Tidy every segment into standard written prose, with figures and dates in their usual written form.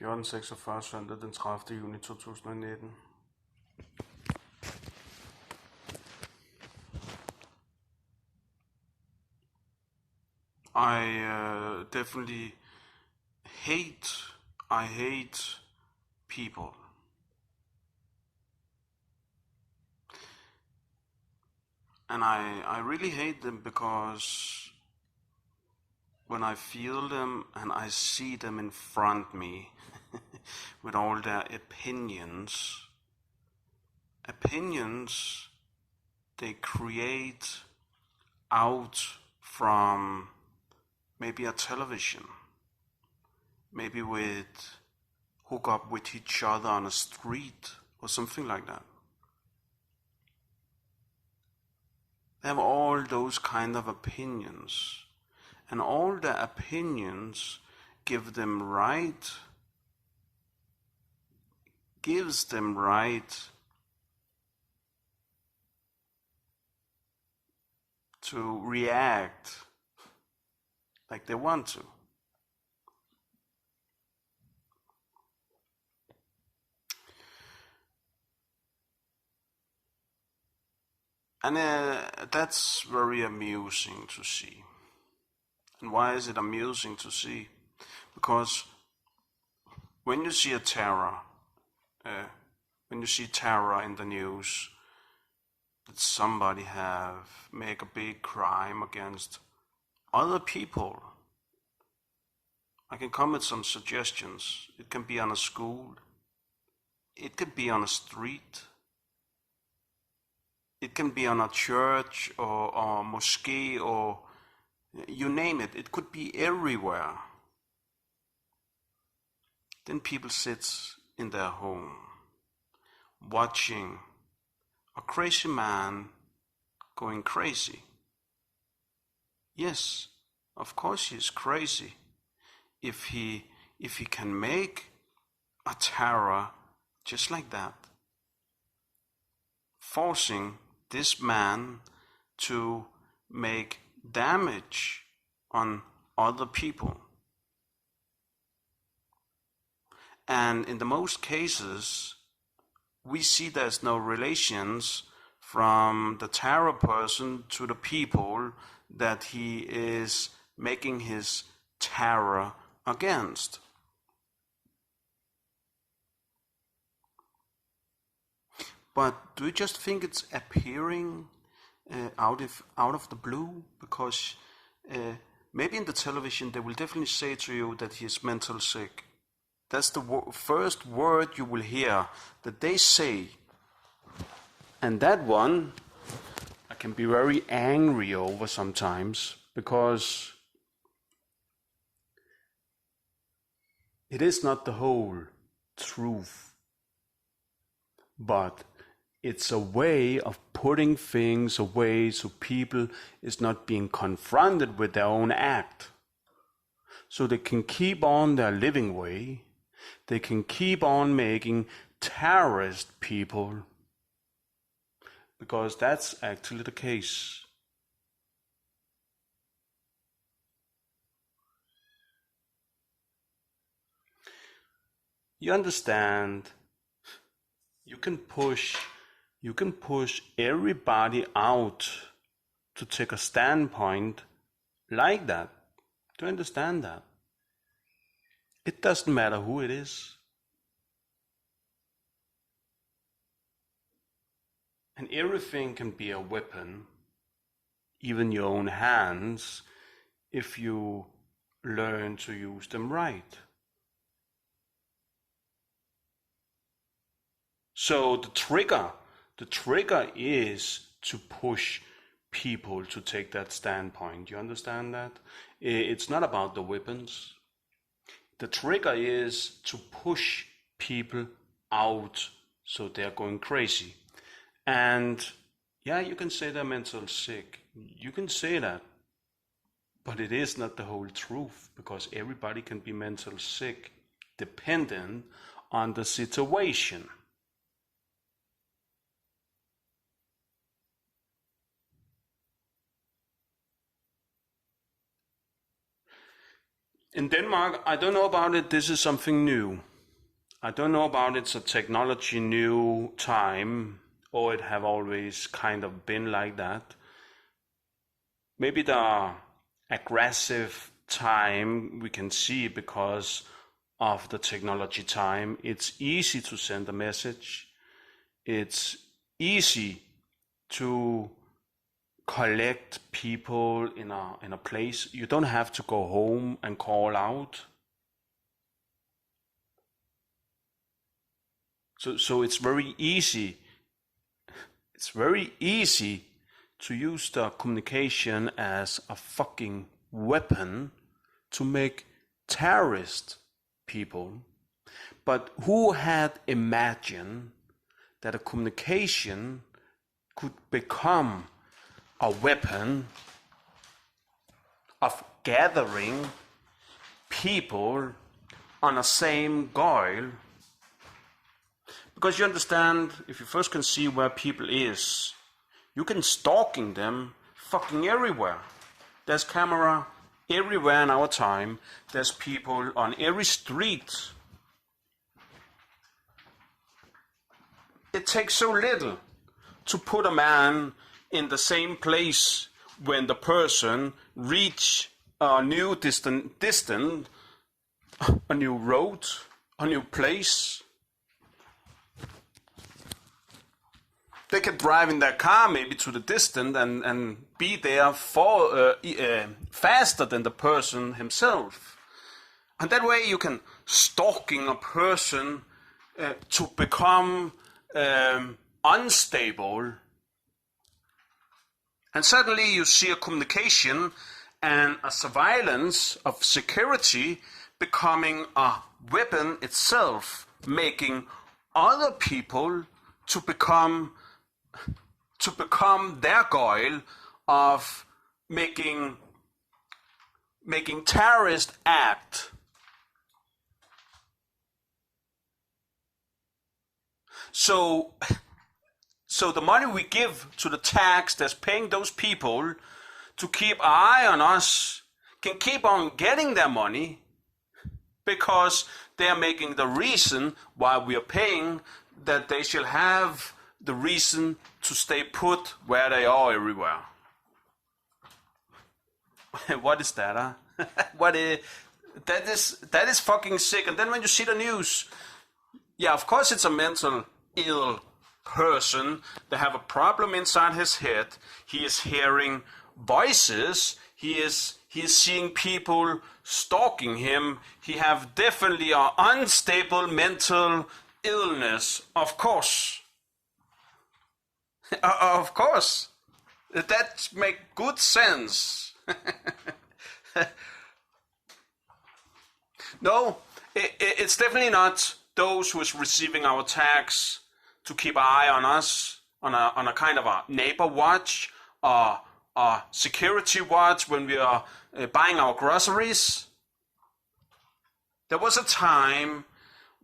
1446 søndag den 30. juni 2019. I definitely hate people. And I really hate them because when I feel them and I see them in front me with all their opinions they create out from maybe a television, maybe with hook up with each other on a street or something like that. They have all those kind of opinions, and all their opinions gives them right to react like they want to. And that's very amusing to see. And why is it amusing to see? Because when you see terror in the news, that somebody have make a big crime against other people, I can come with some suggestions. It can be on a school, it could be on a street, it can be on a church or a mosque, or you name it. It could be everywhere. Then people sit in their home watching a crazy man going crazy. Yes, of course he is crazy. If he can make a terror just like that, forcing this man to make damage on other people. And in the most cases, we see there's no relations from the terror person to the people that he is making his terror against. But do you just think it's appearing out of the blue? Because maybe in the television they will definitely say to you that he is mental sick. That's the first word you will hear that they say. And that one I can be very angry over sometimes, because it is not the whole truth, but it's a way of putting things away so people is not being confronted with their own act. So they can keep on their living way. They can keep on making terrorist people, because that's actually the case. You understand? You can push everybody out to take a standpoint like that. Do you understand that? It doesn't matter who it is. And everything can be a weapon, even your own hands, if you learn to use them right. So the trigger is to push people to take that standpoint. You understand that? It's not about the weapons. The trigger is to push people out so they're going crazy. And yeah, you can say they're mental sick. You can say that. But it is not the whole truth, because everybody can be mental sick dependent on the situation. In Denmark, I don't know about it, this is something new. I don't know about it's a technology new time, or it have always kind of been like that. Maybe the aggressive time we can see because of the technology time. It's easy to send a message. It's easy to collect people in a place. You don't have to go home and call out. So it's very easy. It's very easy to use the communication as a fucking weapon to make terrorist people. But who had imagined that a communication could become a weapon of gathering people on the same goal? Because you understand, if you first can see where people is, you can stalking them fucking everywhere. There's camera everywhere in our time. There's people on every street. It takes so little to put a man in the same place when the person reach a new distant, a new road, a new place. They can drive in their car maybe to the distance and be there faster than the person himself. And that way you can stalking a person to become unstable. And suddenly you see a communication and a surveillance of security becoming a weapon itself, making other people to become their goal of making terrorist act. So the money we give to the tax that's paying those people to keep an eye on us can keep on getting their money because they are making the reason why we are paying, that they shall have the reason to stay put where they are everywhere. What is that, huh? That is fucking sick. And then when you see the news, yeah, of course it's a mental ill person. They have a problem inside his head. He is hearing voices. He is seeing people stalking him. He have definitely an unstable mental illness, of course. Of course. That makes good sense. No, it's definitely not those who is receiving our tax to keep an eye on us, on a kind of a neighbor watch, a security watch when we are buying our groceries. There was a time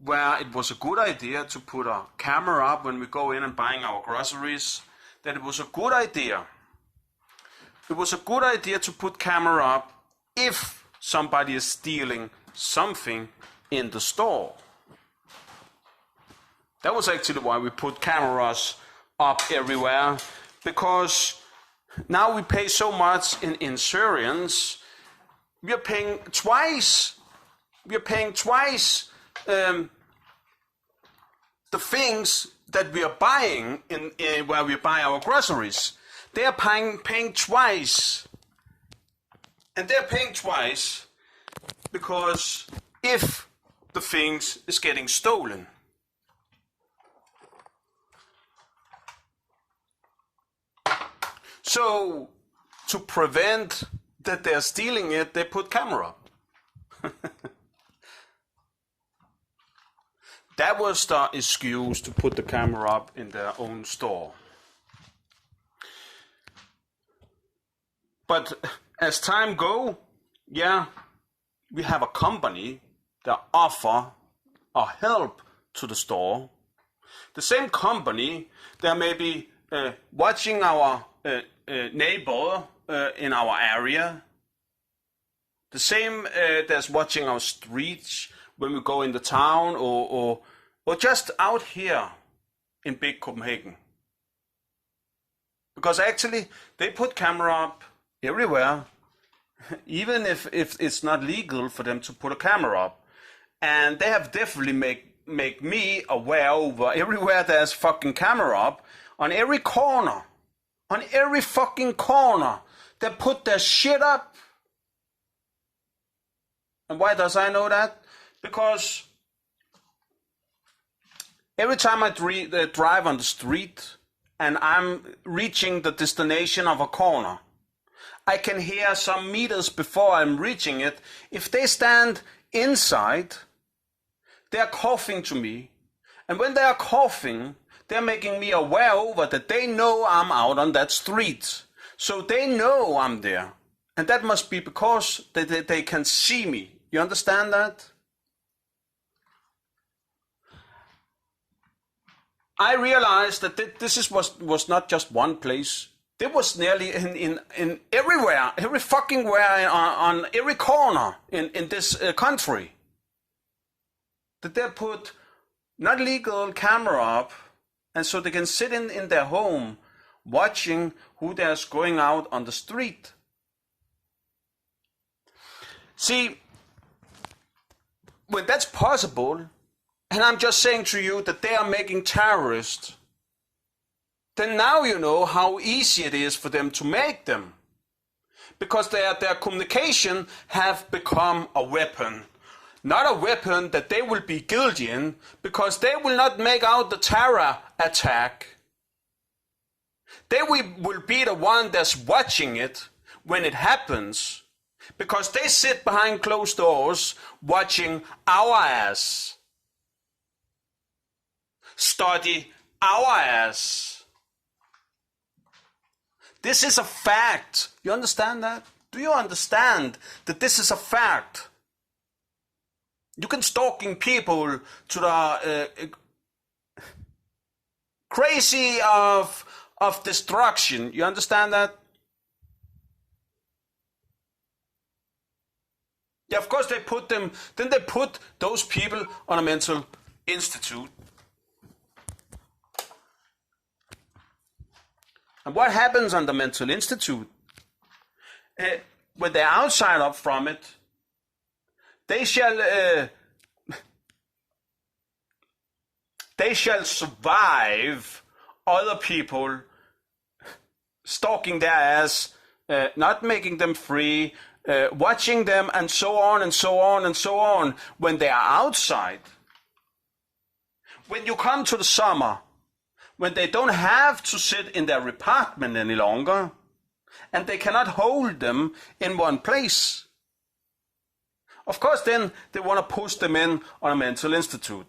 where it was a good idea to put a camera up when we go in and buying our groceries, that it was a good idea. It was a good idea to put camera up if somebody is stealing something in the store. That was actually why we put cameras up everywhere, because now we pay so much in insurance. We are paying twice. We are paying twice the things that we are buying in where we buy our groceries. They are paying twice. And they're paying twice because if the things is getting stolen. So to prevent that they're stealing it, they put camera up. That was the excuse to put the camera up in their own store. But as time go, yeah, we have a company that offer a help to the store. The same company that may be watching our neighbor in our area. The same that's watching our streets when we go in the town or just out here in big Copenhagen. Because actually they put camera up everywhere, even if it's not legal for them to put a camera up. And they have definitely make me aware over everywhere there's fucking camera up, on every corner, on every fucking corner, they put their shit up. And why does I know that? Because every time I drive on the street and I'm reaching the destination of a corner, I can hear some meters before I'm reaching it. If they stand inside, they are coughing to me. And when they are coughing, they're making me aware over that they know I'm out on that street. So they know I'm there. And that must be because they can see me. You understand that? I realized that this was not just one place. It was nearly in everywhere, every fucking where, on every corner in this country. That they put not legal camera up, and so they can sit in their home watching who there's going out on the street. See, when that's possible, and I'm just saying to you that they are making terrorists, then now you know how easy it is for them to make them. Because their communication have become a weapon. Not a weapon that they will be guilty in, because they will not make out the terror attack. They will be the one that's watching it when it happens, because they sit behind closed doors watching our ass. Study our ass. This is a fact. You understand that? Do you understand that this is a fact? You can stalking people to the crazy of destruction. You understand that? Yeah, of course they put them. Then they put those people on a mental institute. And what happens on the mental institute? When they're outside up from it, they shall survive other people stalking their ass, not making them free, watching them, and so on and so on and so on. When they are outside, when you come to the summer, when they don't have to sit in their apartment any longer, and they cannot hold them in one place. Of course, then they want to push them in on a mental institute.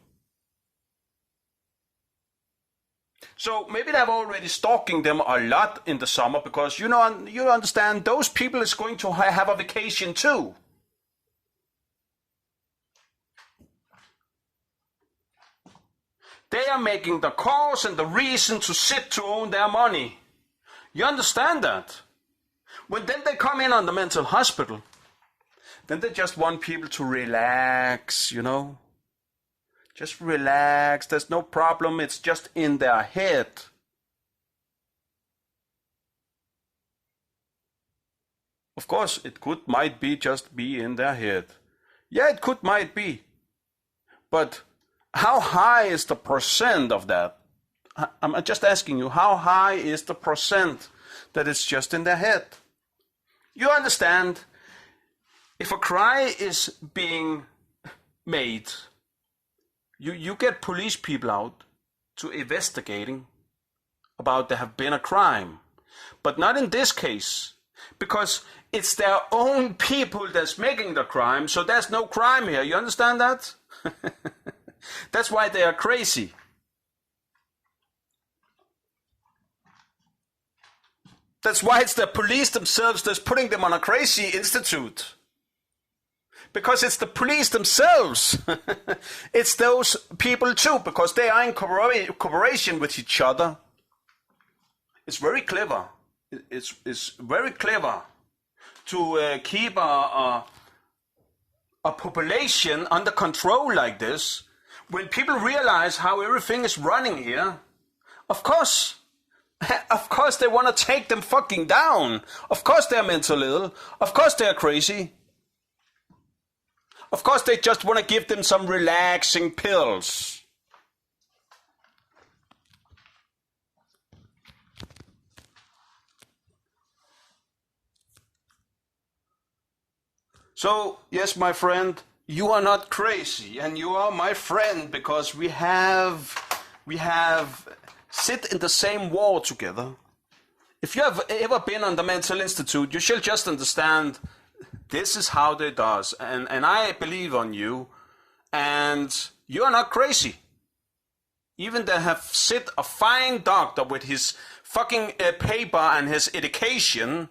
So maybe they're already stalking them a lot in the summer, because you understand those people is going to have a vacation too. They are making the cause and the reason to sit to own their money. You understand that? When then they come in on the mental hospital, then they just want people to relax, Just relax, there's no problem, it's just in their head. Of course, it might be just be in their head. Yeah, it might be. But how high is the percent of that? I'm just asking you, how high is the percent that it's just in their head? You understand, if a crime is being made, you get police people out to investigating about there have been a crime. But not in this case, because it's their own people that's making the crime, so there's no crime here. You understand that? That's why they are crazy. That's why it's the police themselves that's putting them on a crazy institute. Because it's the police themselves. It's those people too, because they are in cooperation with each other. It's very clever. It's very clever to keep a a population under control like this, when people realize how everything is running here, of course, of course they want to take them fucking down. Of course they're mentally ill. Of course they're crazy. Of course they just want to give them some relaxing pills. So, yes, my friend, you are not crazy, and you are my friend because we have sit in the same war together. If you have ever been on the mental institute, you shall just understand this is how they does, and I believe on you, and you are not crazy. Even they have sit a fine doctor with his fucking paper and his education,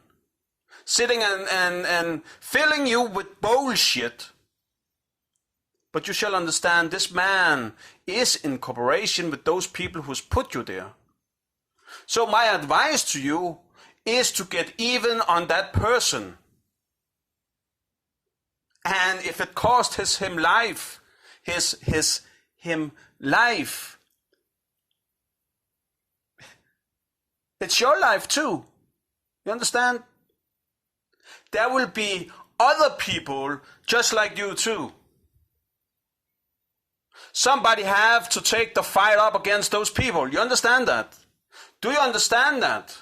sitting and filling you with bullshit. But you shall understand this man is in cooperation with those people who's put you there. So my advice to you is to get even on that person. And if it cost him life, him life, it's your life too. You understand? There will be other people just like you too. Somebody have to take the fight up against those people. You understand that? Do you understand that?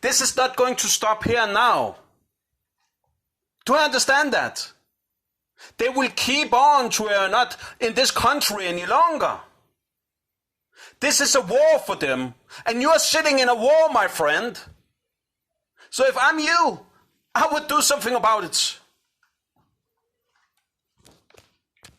This is not going to stop here now. Do you understand that? They will keep on to are not in this country any longer. This is a war for them. And you are sitting in a war, my friend. So if I'm you, I would do something about it.